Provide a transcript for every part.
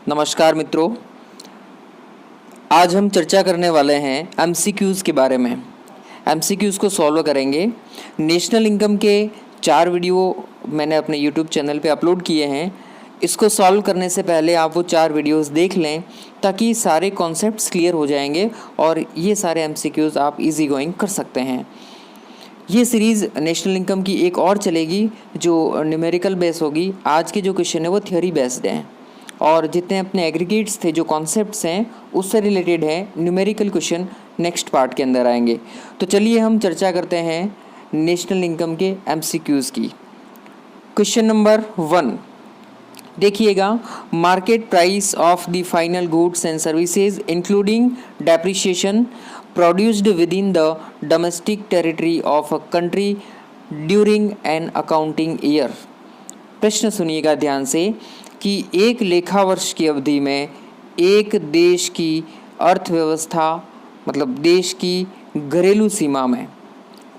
नमस्कार मित्रों, आज हम चर्चा करने वाले हैं एमसीक्यूज़ के बारे में। एमसीक्यूज़ को सॉल्व करेंगे। नेशनल इनकम के 4 वीडियो मैंने अपने यूट्यूब चैनल पे अपलोड किए हैं। इसको सॉल्व करने से पहले आप वो 4 वीडियोस देख लें ताकि सारे कॉन्सेप्ट्स क्लियर हो जाएंगे और ये सारे एमसीक्यूज़ आप इजी गोइंग कर सकते हैं। ये सीरीज़ नेशनल इनकम की एक और चलेगी जो न्यूमेरिकल बेस होगी। आज के जो क्वेश्चन है वो थ्योरी बेस्ड हैं और जितने अपने एग्रीगेट्स थे, जो कॉन्सेप्ट्स हैं, उससे रिलेटेड है न्यूमेरिकल क्वेश्चन नेक्स्ट पार्ट के अंदर आएंगे। तो चलिए हम चर्चा करते हैं नेशनल इनकम के एमसीक्यूज़ की। क्वेश्चन नंबर 1 देखिएगा, market price of the final goods and services including depreciation produced with in the domestic territory of a country during an accounting year. प्रश्न सुनिएगा ध्यान से कि एक लेखा वर्ष की अवधि में एक देश की अर्थव्यवस्था मतलब देश की घरेलू सीमा में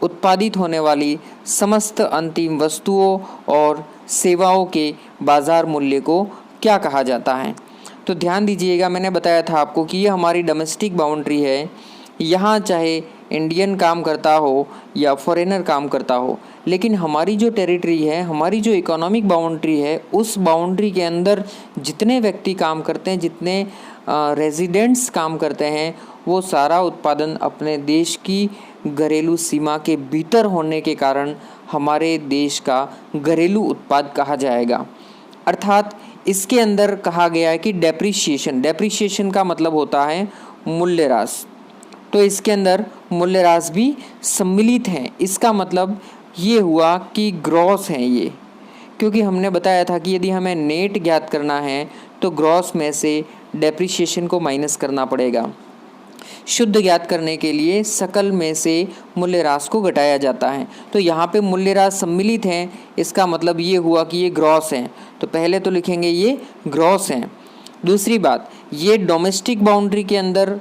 उत्पादित होने वाली समस्त अंतिम वस्तुओं और सेवाओं के बाज़ार मूल्य को क्या कहा जाता है। तो ध्यान दीजिएगा, मैंने बताया था आपको कि ये हमारी डोमेस्टिक बाउंड्री है। यहाँ चाहे इंडियन काम करता हो या फॉरेनर काम करता हो, लेकिन हमारी जो टेरिटरी है, हमारी जो इकोनॉमिक बाउंड्री है, उस बाउंड्री के अंदर जितने व्यक्ति काम करते हैं, जितने रेजिडेंट्स काम करते हैं, वो सारा उत्पादन अपने देश की घरेलू सीमा के भीतर होने के कारण हमारे देश का घरेलू उत्पाद कहा जाएगा। अर्थात इसके अंदर कहा गया है कि डेप्रिसिएशन का मतलब होता है मूल्यह्रास। तो इसके अंदर मूल्यह्रास भी सम्मिलित हैं। इसका मतलब ये हुआ कि ग्रॉस हैं ये, क्योंकि हमने बताया था कि यदि हमें नेट ज्ञात करना है तो ग्रॉस में से डेप्रिसिएशन को माइनस करना पड़ेगा। शुद्ध ज्ञात करने के लिए सकल में से मूल्यह्रास को घटाया जाता है। तो यहाँ पे मूल्यह्रास सम्मिलित हैं, इसका मतलब ये हुआ कि ये ग्रॉस हैं। तो पहले तो लिखेंगे ये ग्रॉस हैं। दूसरी बात, ये डोमेस्टिक बाउंड्री के अंदर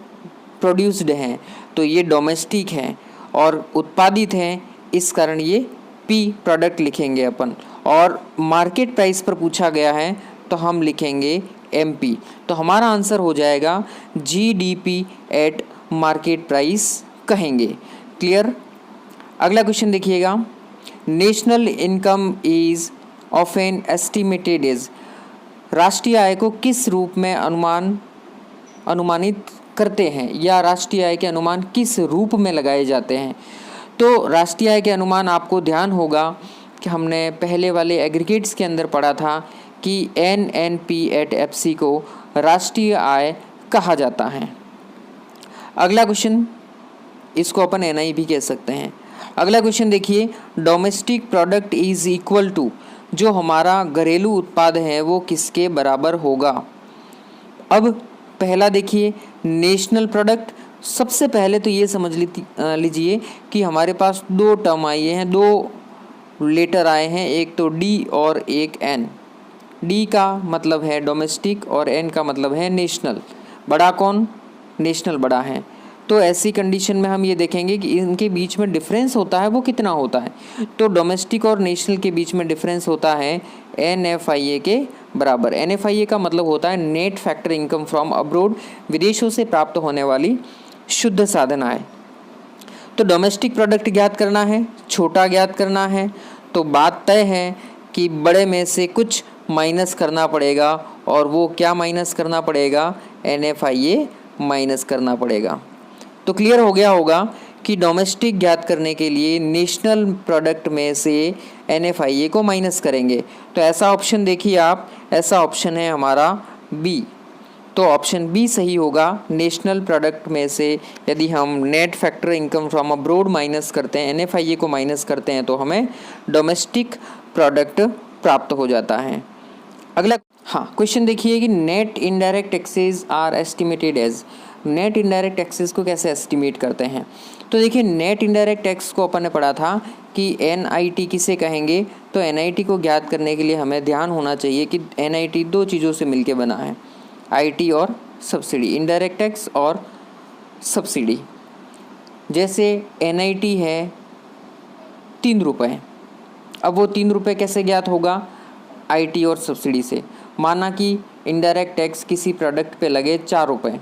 प्रोड्यूस्ड हैं, तो ये डोमेस्टिक हैं और उत्पादित हैं, इस कारण ये पी प्रोडक्ट लिखेंगे अपन। और मार्केट प्राइस पर पूछा गया है तो हम लिखेंगे एमपी। तो हमारा आंसर हो जाएगा जीडीपी एट मार्केट प्राइस कहेंगे। क्लियर। अगला क्वेश्चन देखिएगा, national income is often estimated is, राष्ट्रीय आय को किस रूप में अनुमानित करते हैं या राष्ट्रीय आय के अनुमान किस रूप में लगाए जाते हैं। तो राष्ट्रीय आय के अनुमान आपको ध्यान होगा कि हमने पहले वाले एग्रीगेट्स के अंदर पढ़ा था कि NNP/FC को राष्ट्रीय आय कहा जाता है। अगला क्वेश्चन, इसको अपन NI भी कह सकते हैं। अगला क्वेश्चन देखिए, domestic product is equal to, जो हमारा घरेलू उत्पाद है वो किसके बराबर होगा। अब पहला देखिए, नेशनल प्रोडक्ट। सबसे पहले तो ये समझ लीजिए कि हमारे पास 2 टर्म आए हैं, 2 लेटर आए हैं, एक तो डी और एक एन। डी का मतलब है डोमेस्टिक और एन का मतलब है नेशनल। बड़ा कौन? नेशनल बड़ा है। तो ऐसी कंडीशन में हम ये देखेंगे कि इनके बीच में डिफरेंस होता है वो कितना होता है। तो डोमेस्टिक और नेशनल के बीच में डिफरेंस होता है NFIA के बराबर। NFIA का मतलब होता है net factor income from abroad, विदेशों से प्राप्त होने वाली शुद्ध साधन आय। तो डोमेस्टिक प्रोडक्ट ज्ञात करना है, छोटा ज्ञात करना है, तो बात तय है कि बड़े में से कुछ माइनस करना पड़ेगा और वो क्या माइनस करना पड़ेगा? NFIA माइनस करना पड़ेगा। तो क्लियर हो गया होगा कि डोमेस्टिक ज्ञात करने के लिए नेशनल प्रोडक्ट में से NFIA को माइनस करेंगे। तो ऐसा ऑप्शन देखिए आप, ऐसा ऑप्शन है हमारा बी। तो ऑप्शन बी सही होगा। नेशनल प्रोडक्ट में से यदि हम net factor income from abroad minus करते हैं, NFIA को माइनस करते हैं, तो हमें डोमेस्टिक प्रोडक्ट प्राप्त हो जाता है। अगला क्वेश्चन देखिए कि net indirect taxes are estimated as, net indirect taxes को कैसे एस्टिमेट करते हैं। तो देखिए, नेट इनडायरेक्ट टैक्स को अपन ने पढ़ा था कि NIT किसे कहेंगे। तो NIT को ज्ञात करने के लिए हमें ध्यान होना चाहिए कि NIT 2 चीज़ों से मिलके बना है, IT और सब्सिडी, इनडायरेक्ट टैक्स और सब्सिडी। जैसे NIT है 3 रुपये, अब वो 3 रुपये कैसे ज्ञात होगा? IT और सब्सिडी से। माना कि इनडायरेक्ट टैक्स किसी प्रोडक्ट पे लगे 4 रुपये,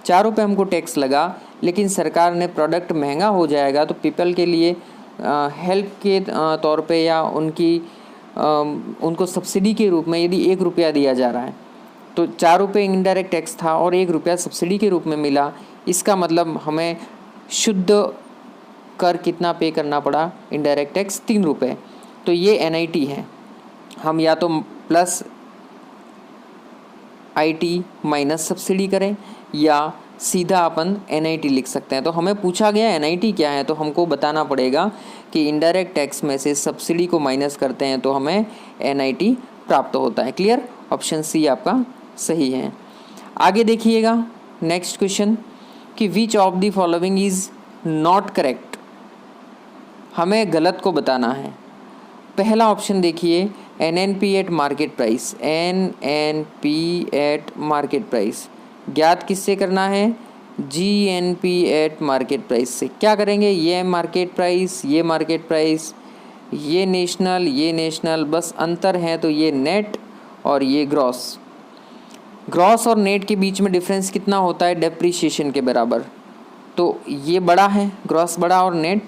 4 रुपये हमको टैक्स लगा, लेकिन सरकार ने प्रोडक्ट महंगा हो जाएगा तो पीपल के लिए हेल्प के तौर पे या उनको सब्सिडी के रूप में यदि 1 रुपया दिया जा रहा है तो 4 रुपये इनडायरेक्ट टैक्स था और 1 रुपया सब्सिडी के रूप में मिला। इसका मतलब हमें शुद्ध कर कितना पे करना पड़ा, इनडायरेक्ट टैक्स 3 रुपये। तो ये NIT है। हम या तो प्लस IT माइनस सब्सिडी करें या सीधा अपन NIT लिख सकते हैं। तो हमें पूछा गया NIT क्या है, तो हमको बताना पड़ेगा कि इनडायरेक्ट टैक्स में से सब्सिडी को माइनस करते हैं तो हमें NIT प्राप्त होता है। क्लियर? ऑप्शन सी आपका सही है। आगे देखिएगा नेक्स्ट क्वेश्चन कि which of the following is not correct. हमें गलत को बताना है। पहला ऑप्शन देखिए, NNP eight market price, NNP eight market price ज्ञात किससे करना है? GNP एट मार्केट प्राइस से। क्या करेंगे? ये मार्केट प्राइस, ये मार्केट प्राइस, ये नेशनल, बस अंतर है तो ये नेट और ये ग्रॉस। ग्रॉस और नेट के बीच में डिफरेंस कितना होता है? डेप्रीशिएशन के बराबर। तो ये बड़ा है, ग्रॉस बड़ा और नेट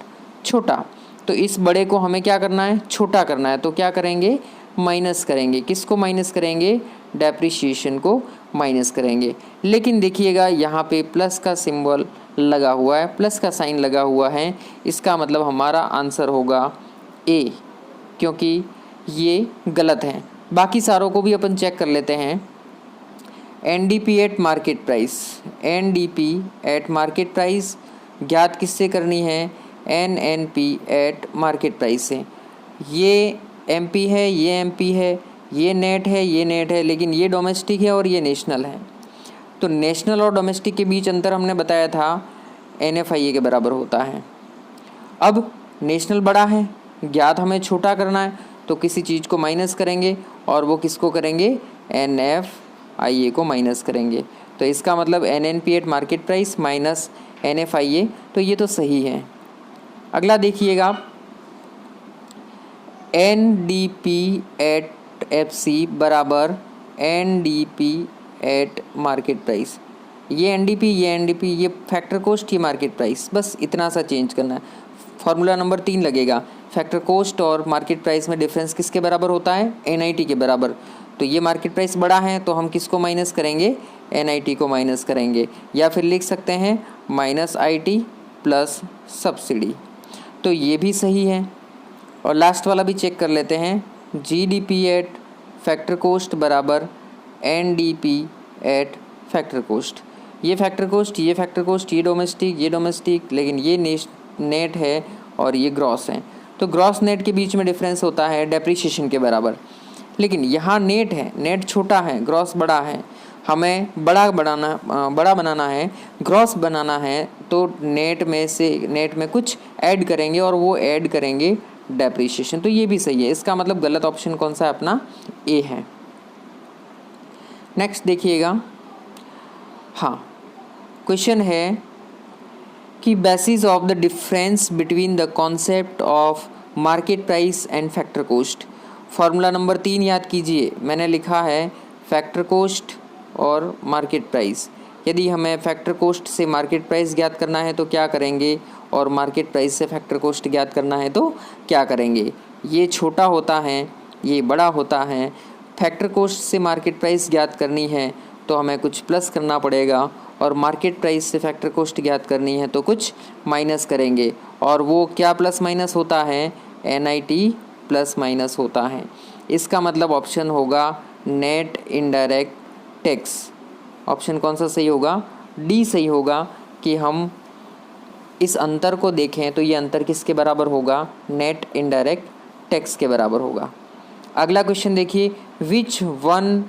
छोटा, तो इस बड़े को हमें क्या करना है? छोटा करना है। तो क्या करेंगे? माइनस करेंगे। किसको माइनस करेंगे? डेप्रीशिएशन को माइनस करेंगे। लेकिन देखिएगा यहाँ पे प्लस का सिंबल लगा हुआ है, प्लस का साइन लगा हुआ है, इसका मतलब हमारा आंसर होगा A, क्योंकि ये गलत है। बाकी सारों को भी अपन चेक कर लेते हैं। NDP eight market price, NDP eight market price ज्ञात किससे करनी है? NNP एट मार्केट प्राइस से। ये MP है, ये MP है, ये नेट है, ये नेट है, लेकिन ये डोमेस्टिक है और ये नेशनल है। तो नेशनल और डोमेस्टिक के बीच अंतर हमने बताया था NFIA के बराबर होता है। अब नेशनल बड़ा है, ज्ञात हमें छोटा करना है, तो किसी चीज़ को माइनस करेंगे और वो किसको करेंगे? NFIA को माइनस करेंगे। तो इसका मतलब NNP eight market price minus NFIA, तो ये तो सही है। अगला देखिएगा, NDP एट FC बराबर NDP एट मार्केट प्राइस। ये NDP, ये फैक्टर कोस्ट, ये मार्केट प्राइस, बस इतना सा चेंज करना है। फॉर्मूला नंबर 3 लगेगा। फैक्टर कोस्ट और मार्केट प्राइस में डिफरेंस किसके बराबर होता है? NIT के बराबर। तो ये मार्केट प्राइस बड़ा है तो हम किसको माइनस करेंगे? NIT को माइनस करेंगे, या फिर लिख सकते हैं माइनस IT प्लस सब्सिडी। तो ये भी सही है। और लास्ट वाला भी चेक कर लेते हैं, GDP एट फैक्टर कोस्ट बराबर NDP एट फैक्टर कोस्ट। ये फैक्टर कोस्ट, ये फैक्टर कोस्ट, ये डोमेस्टिक, लेकिन ये नेट है और ये ग्रॉस है। तो ग्रॉस नेट के बीच में डिफरेंस होता है डेप्रीशिएशन के बराबर। लेकिन यहाँ नेट है, नेट छोटा है, ग्रॉस बड़ा है। हमें बड़ा बनाना है, ग्रॉस बनाना है, तो नेट में कुछ ऐड करेंगे और वो ऐड करेंगे डेप्रीशिएशन। तो ये भी सही है। इसका मतलब गलत ऑप्शन कौन सा है? अपना A है। नेक्स्ट देखिएगा, हाँ क्वेश्चन है कि basis of the difference between the concept of market price and factor cost. Formula number 3 याद कीजिए, मैंने लिखा है फैक्टर कोस्ट और मार्केट प्राइस। यदि हमें फैक्टर कोस्ट से मार्केट प्राइस ज्ञात करना है तो क्या करेंगे, और मार्केट प्राइस से फैक्टर कोस्ट ज्ञात करना है तो क्या करेंगे? ये छोटा होता है, ये बड़ा होता है। फैक्टर कोस्ट से मार्केट प्राइस ज्ञात करनी है तो हमें कुछ प्लस करना पड़ेगा, और मार्केट प्राइस से फैक्टर कोस्ट ज्ञात करनी है तो कुछ माइनस करेंगे। और वो क्या प्लस माइनस होता है? NIT प्लस माइनस होता है। इसका मतलब ऑप्शन होगा नेट इनडायरेक्ट टैक्स। ऑप्शन कौन सा सही होगा? D सही होगा। कि हम इस अंतर को देखें तो ये अंतर किसके बराबर होगा? नेट इनडायरेक्ट टैक्स के बराबर होगा। अगला क्वेश्चन देखिए, which one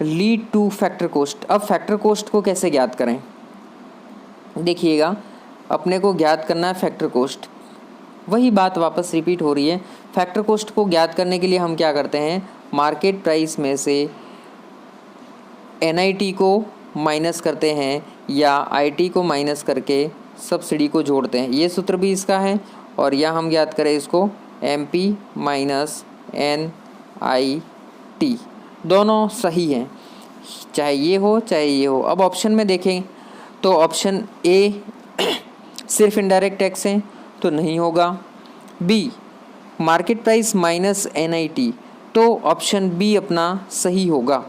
lead two factor cost. अब फैक्टर कोस्ट को कैसे ज्ञात करें? देखिएगा, अपने को ज्ञात करना है फैक्टर कोस्ट। वही बात वापस रिपीट हो रही है। फैक्टर कोस्ट को ज्ञात करने के लिए हम क्या करते हैं? मार्केट प्राइस में से NIT को माइनस करते हैं या IT को माइनस करके सब्सिडी को जोड़ते हैं। ये सूत्र भी इसका है। और या हम ज्ञात करें इसको MP माइनस NIT दोनों सही हैं, चाहे ये हो चाहे ये हो। अब ऑप्शन में देखें तो ऑप्शन ए सिर्फ इनडायरेक्ट टैक्स हैं तो नहीं होगा। B market price minus NIT, तो ऑप्शन बी अपना सही होगा।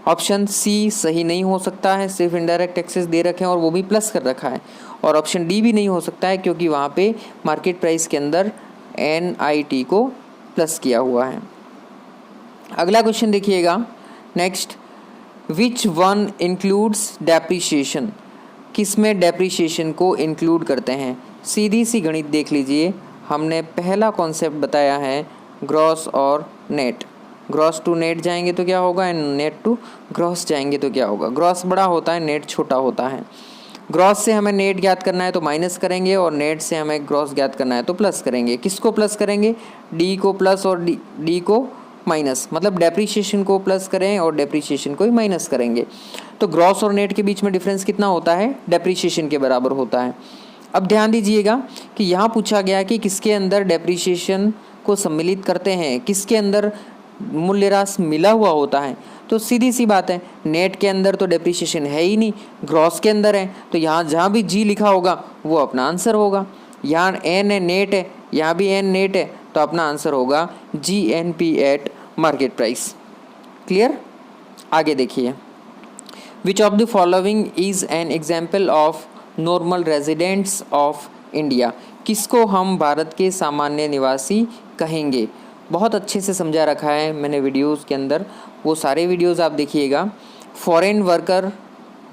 ऑप्शन सी सही नहीं हो सकता है, सिर्फ इनडायरेक्ट टैक्सेस दे रखे हैं और वो भी प्लस कर रखा है। और ऑप्शन डी भी नहीं हो सकता है क्योंकि वहाँ पे मार्केट प्राइस के अंदर NIT को प्लस किया हुआ है। अगला क्वेश्चन देखिएगा next, which one includes depreciation, किस में डेप्रीशिएशन को इंक्लूड करते हैं। सीधी सी गणित देख लीजिए, हमने पहला कॉन्सेप्ट बताया है ग्रॉस और नेट। ग्रॉस टू नेट जाएंगे तो क्या होगा, एंड नेट टू ग्रॉस जाएंगे तो क्या होगा। ग्रॉस बड़ा होता है, नेट छोटा होता है। ग्रॉस से हमें नेट ज्ञात करना है तो माइनस करेंगे और नेट से हमें ग्रॉस ज्ञात करना है तो प्लस करेंगे। किसको प्लस करेंगे, डी को प्लस और डी को माइनस, मतलब डेप्रीशिएशन को प्लस करें और डेप्रीशिएशन को ही माइनस करेंगे। तो ग्रॉस और नेट के बीच में डिफरेंस कितना होता है, डेप्रीशिएशन के बराबर होता है। अब ध्यान दीजिएगा कि यहाँ पूछा गया कि किसके अंदर डेप्रीशिएशन को सम्मिलित करते हैं, किसके अंदर मूल्यह्रास मिला हुआ होता है। तो सीधी सी बात है, नेट के अंदर तो डेप्रीशिएशन है ही नहीं, ग्रॉस के अंदर है, तो यहाँ जहाँ भी जी लिखा होगा वो अपना आंसर होगा। यहाँ एन है, नेट है, यहाँ भी एन नेट है, तो अपना आंसर होगा GNP at market price. Clear. आगे देखिए, which of the following is an example of normal residents of India, किसको हम भारत के सामान्य निवासी कहेंगे। बहुत अच्छे से समझा रखा है मैंने वीडियोस के अंदर, वो सारे वीडियोस आप देखिएगा। Foreign worker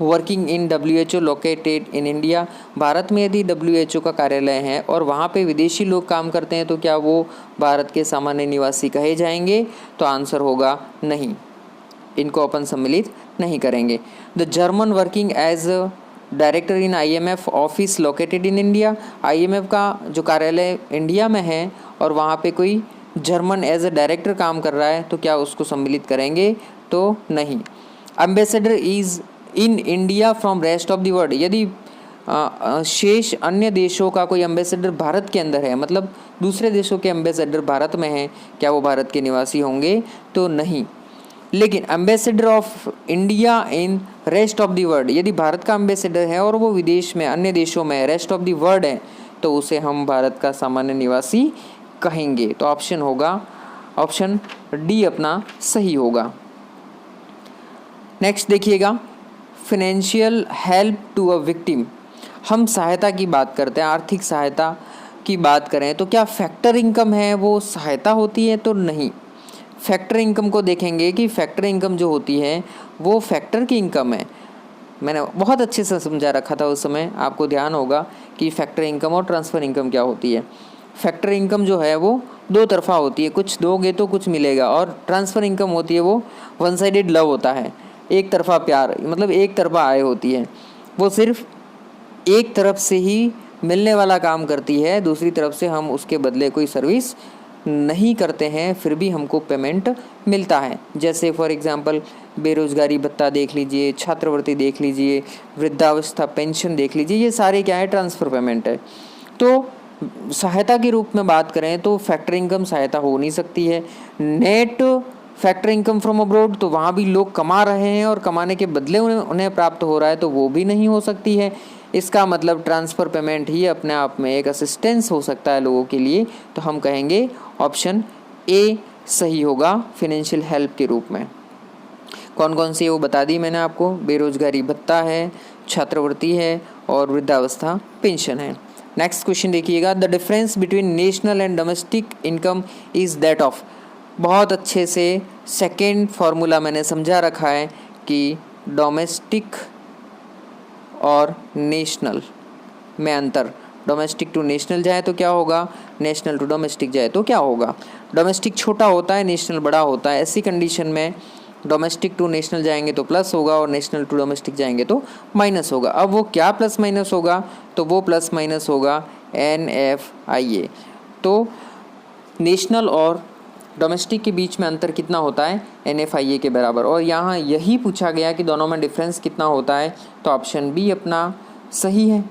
working in WHO located in India, Bharat में यदि WHO का कार्यालय है और वहाँ पे विदेशी लोग काम करते हैं तो क्या वो भारत के सामान्य निवासी कहे जाएंगे, तो आंसर होगा नहीं, इनको अपन सम्मिलित नहीं करेंगे। The German working as director in IMF office located in India, IMF का जो कार्यालय इंडिया में है और वहाँ पे कोई जर्मन एज अ डायरेक्टर काम कर रहा है तो क्या उसको सम्मिलित करेंगे, तो नहीं। Ambassador is in India from rest of the world, यदि शेष अन्य देशों का कोई एम्बेसडर भारत के अंदर है, मतलब दूसरे देशों के एम्बेसडर भारत में हैं, क्या वो भारत के निवासी होंगे, तो नहीं। लेकिन ambassador of India in rest of the world, यदि भारत का एम्बेसडर है और वो विदेश में अन्य देशों में रेस्ट ऑफ द वर्ल्ड है तो उसे हम भारत का सामान्य निवासी कहेंगे। तो ऑप्शन होगा, ऑप्शन डी अपना सही होगा। नेक्स्ट देखिएगा, financial help to a victim, हम सहायता की बात करते हैं, आर्थिक सहायता की बात करें तो क्या फैक्टर इनकम है वो सहायता होती है, तो नहीं। फैक्टर इनकम को देखेंगे कि फैक्टर इनकम जो होती है वो फैक्टर की इनकम है। मैंने बहुत अच्छे से समझा रखा था उस समय, आपको ध्यान होगा कि फैक्टर इनकम और ट्रांसफ़र इनकम क्या होती है। फैक्टर इनकम जो है वो दो तरफा होती है, कुछ दोगे तो कुछ मिलेगा, और ट्रांसफ़र इनकम होती है वो वन साइडेड लव होता है, एक तरफा प्यार, मतलब एक तरफा आय होती है, वो सिर्फ एक तरफ से ही मिलने वाला काम करती है, दूसरी तरफ से हम उसके बदले कोई सर्विस नहीं करते हैं फिर भी हमको पेमेंट मिलता है। जैसे फॉर एग्जांपल बेरोजगारी भत्ता देख लीजिए, छात्रवृत्ति देख लीजिए, वृद्धावस्था पेंशन देख लीजिए, ये सारे क्या है, ट्रांसफ़र पेमेंट है। तो सहायता के रूप में बात करें तो फैक्टर इनकम सहायता हो नहीं सकती है। Net factor income from abroad, तो वहाँ भी लोग कमा रहे हैं और कमाने के बदले उन्हें प्राप्त हो रहा है, तो वो भी नहीं हो सकती है। इसका मतलब ट्रांसफ़र पेमेंट ही अपने आप में एक असिस्टेंस हो सकता है लोगों के लिए, तो हम कहेंगे ऑप्शन ए सही होगा फाइनेंशियल हेल्प के रूप में। कौन कौन सी वो बता दी मैंने आपको, बेरोजगारी भत्ता है, छात्रवृत्ति है और वृद्धावस्था पेंशन है। नेक्स्ट क्वेश्चन देखिएगा, the difference between national and domestic income is that of, बहुत अच्छे से सेकेंड फार्मूला मैंने समझा रखा है कि डोमेस्टिक और नेशनल में अंतर, डोमेस्टिक टू नेशनल जाए तो क्या होगा, नेशनल टू डोमेस्टिक जाए तो क्या होगा। डोमेस्टिक छोटा होता है, नेशनल बड़ा होता है, ऐसी कंडीशन में डोमेस्टिक टू नेशनल जाएंगे तो प्लस होगा और नेशनल टू डोमेस्टिक जाएंगे तो माइनस होगा। अब वो क्या प्लस माइनस होगा, तो वो प्लस माइनस होगा NFIA। तो नेशनल और डोमेस्टिक के बीच में अंतर कितना होता है, NFIA के बराबर। और यहाँ यही पूछा गया कि दोनों में डिफरेंस कितना होता है, तो ऑप्शन बी अपना सही है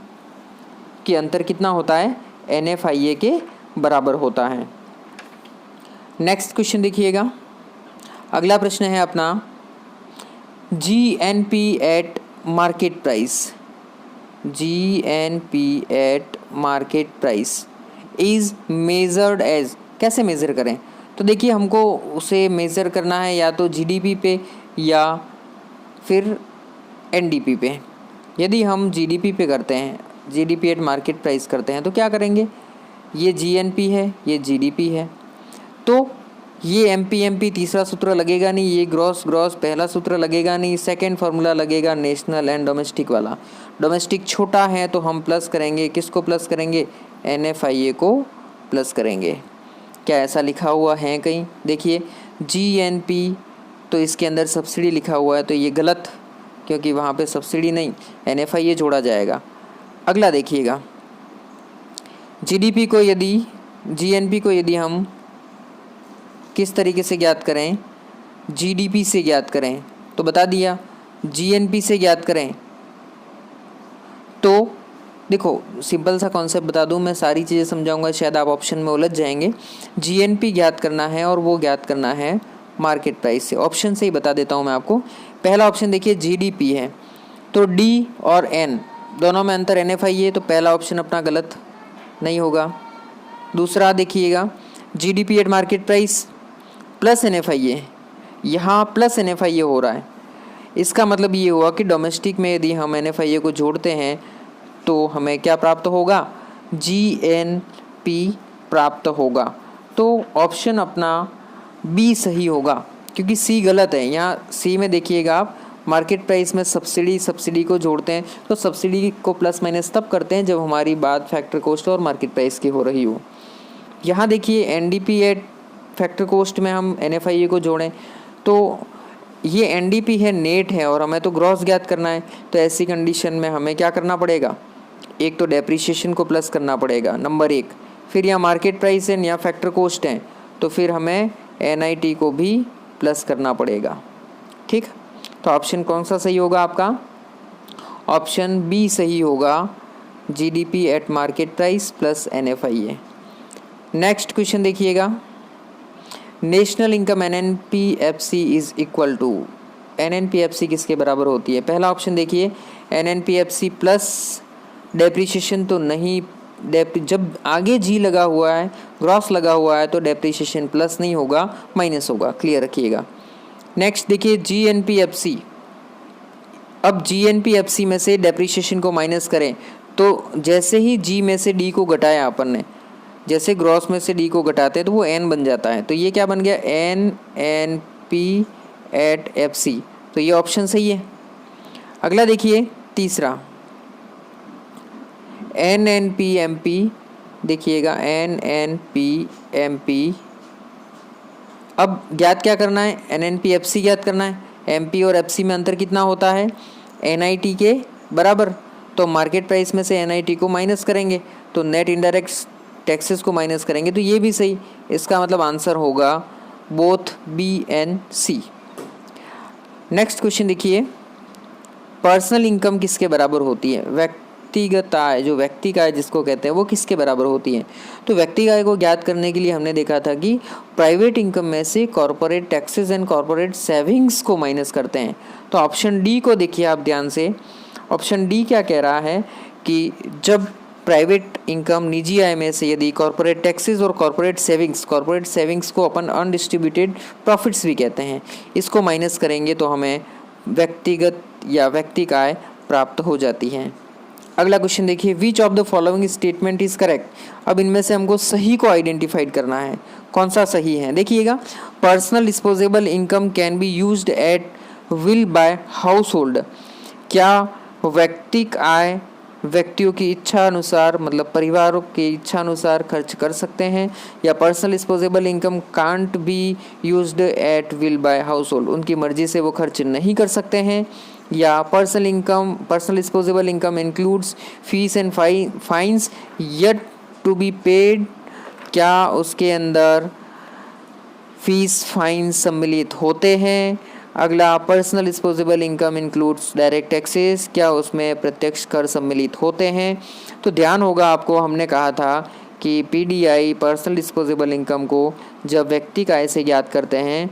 कि अंतर कितना होता है, NFIA के बराबर होता है। नेक्स्ट क्वेश्चन देखिएगा, अगला प्रश्न है अपना GNP at market price. GNP at market price is measured as, कैसे मेज़र करें? तो देखिए हमको उसे मेज़र करना है या तो GDP पे या फिर NDP पे। यदि हम GDP पे करते हैं, GDP एट मार्केट प्राइस करते हैं, तो क्या करेंगे? ये GNP है, ये GDP है, तो ये MP तीसरा सूत्र लगेगा नहीं, ये ग्रॉस पहला सूत्र लगेगा नहीं, सेकंड फार्मूला लगेगा नेशनल एंड डोमेस्टिक वाला। डोमेस्टिक छोटा है तो हम प्लस करेंगे, किसको प्लस करेंगे? NFIA को प्लस करेंगे। क्या ऐसा लिखा हुआ है कहीं? देखिए GNP तो इसके अंदर सब्सिडी लिखा हुआ है, तो ये गलत, क्योंकि वहाँ पे सब्सिडी नहीं, NFIA जोड़ा जाएगा। अगला देखिएगा, GNP को यदि हम किस तरीके से ज्ञात करें? GDP से ज्ञात करें, तो बता दिया। GNP से ज्ञात करें तो देखो सिंपल सा कॉन्सेप्ट बता दूं, मैं सारी चीज़ें समझाऊंगा, शायद आप ऑप्शन में उलझ जाएंगे। GNP ज्ञात करना है और वो ज्ञात करना है मार्केट प्राइस से। ऑप्शन से ही बता देता हूं मैं आपको। पहला ऑप्शन देखिए GDP है, तो D और N दोनों में अंतर NFIA, तो पहला ऑप्शन अपना गलत नहीं होगा। दूसरा देखिएगा GDP at market price plus NFIA, यहाँ प्लस NFIA हो रहा है, इसका मतलब ये हुआ कि डोमेस्टिक में यदि हम NFIA को जोड़ते हैं तो हमें क्या प्राप्त होगा? GNP प्राप्त होगा। तो ऑप्शन अपना B सही होगा, क्योंकि C गलत है। यहाँ C में देखिएगा आप, मार्केट प्राइस में सब्सिडी को जोड़ते हैं, तो सब्सिडी को प्लस माइनस तब करते हैं जब हमारी बात फैक्टर कॉस्ट और मार्केट प्राइस की हो रही हो। यहाँ देखिए NDP एट फैक्टर कॉस्ट में हम NFIA को जोड़ें, तो ये NDP है, नेट है, और हमें तो ग्रॉस ज्ञात करना है। तो ऐसी कंडीशन में हमें क्या करना पड़ेगा? एक तो डेप्रीशिएशन को प्लस करना पड़ेगा, नंबर 1। फिर यहाँ मार्केट प्राइस है, यहाँ फैक्टर कॉस्ट है, तो फिर हमें NIT को भी प्लस करना पड़ेगा। ठीक, तो ऑप्शन कौन सा सही होगा आपका? ऑप्शन B सही होगा, GDP at market price plus NFIA। Next question देखिएगा, national income NNPFC is equal to, NNPFC किसके बराबर होती है? पहला ऑप्शन देखिए NNPFC प्लस डेप्रीशिएशन तो नहीं, जब आगे G लगा हुआ है, ग्रॉस लगा हुआ है, तो डेप्रीशिएशन प्लस नहीं होगा, माइनस होगा, क्लियर रखिएगा। नेक्स्ट देखिए GNPFC, अब GNPFC में से डेप्रीशिएशन को माइनस करें, तो जैसे ही G में से D को घटाया अपन ने, जैसे ग्रॉस में से D को घटाते हैं तो वो N बन जाता है, तो ये क्या बन गया? NNP एट FC, तो ये ऑप्शन सही है। अगला देखिए तीसरा NNPMP, देखिएगा NNPMP, अब ज्ञात क्या करना है? NNPFC ज्ञात करना है। MP और FC में अंतर कितना होता है? NIT के बराबर, तो मार्केट प्राइस में से NIT को माइनस करेंगे, तो नेट इनडायरेक्ट टैक्सेस को माइनस करेंगे, तो ये भी सही। इसका मतलब आंसर होगा both B and C। Next question देखिए, पर्सनल इनकम किसके बराबर होती है? व्यक्तिगत आय, जो व्यक्ति का आय जिसको कहते हैं, वो किसके बराबर होती है? तो व्यक्ति आय को ज्ञात करने के लिए हमने देखा था कि प्राइवेट इनकम में से corporate taxes and corporate savings को माइनस करते हैं। तो ऑप्शन D को देखिए आप ध्यान से, ऑप्शन D क्या कह रहा है कि जब प्राइवेट इनकम, निजी आय में से यदि कॉर्पोरेट टैक्सेस और कॉर्पोरेट सेविंग्स को अपन अनडिस्ट्रीब्यूटेड प्रॉफिट्स भी कहते हैं, इसको माइनस करेंगे तो हमें व्यक्तिगत या व्यक्ति का आय प्राप्त हो जाती है। अगला क्वेश्चन देखिए, which of the following statement is correct. अब इनमें से हमको सही को आइडेंटिफाइड करना है, कौन सा सही है? देखिएगा, personal disposable income can be used eight will buy house hold. क्या व्यक्तिक आय व्यक्तियों की इच्छा अनुसार, मतलब परिवारों की इच्छा अनुसार खर्च कर सकते हैं, या personal disposable income can't be used eight will buy house hold, उनकी मर्जी से वो खर्च नहीं कर सकते हैं, या personal disposable income includes fees and fines yet to be paid, क्या उसके अंदर फीस फाइन सम्मिलित होते हैं। अगला, personal disposable income includes direct taxes, क्या उसमें प्रत्यक्ष कर सम्मिलित होते हैं। तो ध्यान होगा आपको, हमने कहा था कि PDI पर्सनल डिस्पोजेबल इनकम को जब व्यक्ति का आय से ज्ञात करते हैं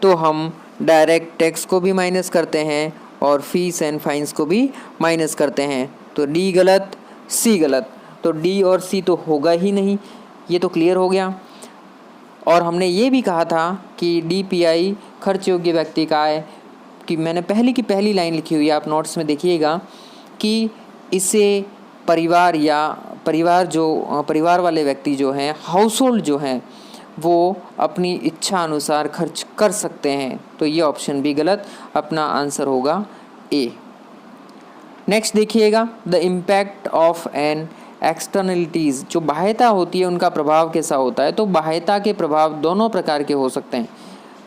तो हम डायरेक्ट टैक्स को भी माइनस करते हैं और फीस एंड फाइन्स को भी माइनस करते हैं। तो डी गलत, सी गलत, तो डी और सी तो होगा ही नहीं, ये तो क्लियर हो गया। और हमने ये भी कहा था कि DPI खर्च योग्य व्यक्ति का आय, कि मैंने पहली की पहली लाइन लिखी हुई है, आप नोट्स में देखिएगा कि इसे परिवार वाले व्यक्ति जो हैं, हाउस होल्ड जो हैं, वो अपनी इच्छा अनुसार खर्च कर सकते हैं। तो ये ऑप्शन भी गलत, अपना आंसर होगा ए। नेक्स्ट देखिएगा, the impact of an externalities, जो बाह्यता होती है उनका प्रभाव कैसा होता है। तो बाह्यता के प्रभाव दोनों प्रकार के हो सकते हैं,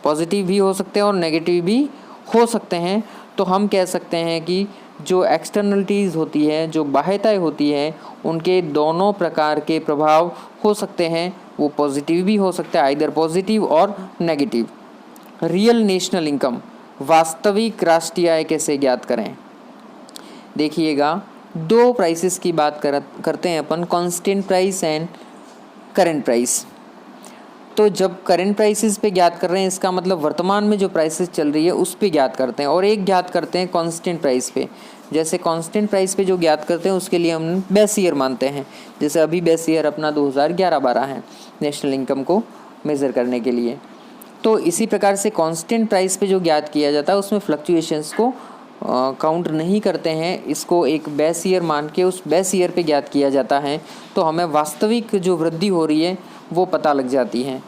पॉजिटिव भी हो सकते हैं और नेगेटिव भी हो सकते हैं। तो हम कह सकते हैं कि जो एक्सटर्नलिटीज़ होती है, जो बाह्यताएँ होती है, उनके दोनों प्रकार के प्रभाव हो सकते हैं। वो पॉजिटिव भी हो सकता है, आइदर पॉजिटिव और नेगेटिव। रियल नेशनल इनकम, वास्तविक राष्ट्रीय आय कैसे ज्ञात करें। देखिएगा, दो प्राइसेस की बात करते हैं अपन, constant price and current price. तो जब करंट प्राइसेस पे ज्ञात कर रहे हैं, इसका मतलब वर्तमान में जो प्राइसेस चल रही है उस पे ज्ञात करते हैं, और एक ज्ञात करते हैं कांस्टेंट प्राइस पे। जैसे कांस्टेंट प्राइस पे जो ज्ञात करते हैं उसके लिए हम बेस ईयर मानते हैं, जैसे अभी बेस ईयर अपना 2011-12 है नेशनल इनकम को मेज़र करने के लिए। तो इसी प्रकार से कांस्टेंट प्राइस पे जो ज्ञात किया जाता है उसमें फ्लक्चुएशंस को काउंट नहीं करते हैं, इसको एक बेस ईयर मान के उस बेस ईयर पे ज्ञात किया जाता है। तो हमें वास्तविक जो वृद्धि हो रही है वो पता लग जाती है।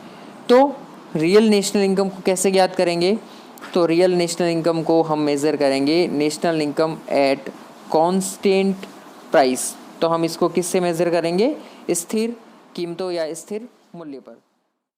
तो रियल नेशनल इनकम को कैसे ज्ञात करेंगे। तो रियल नेशनल इनकम को हम मेज़र करेंगे national income at constant price. तो हम इसको किससे मेज़र करेंगे, स्थिर कीमतों या स्थिर मूल्य पर।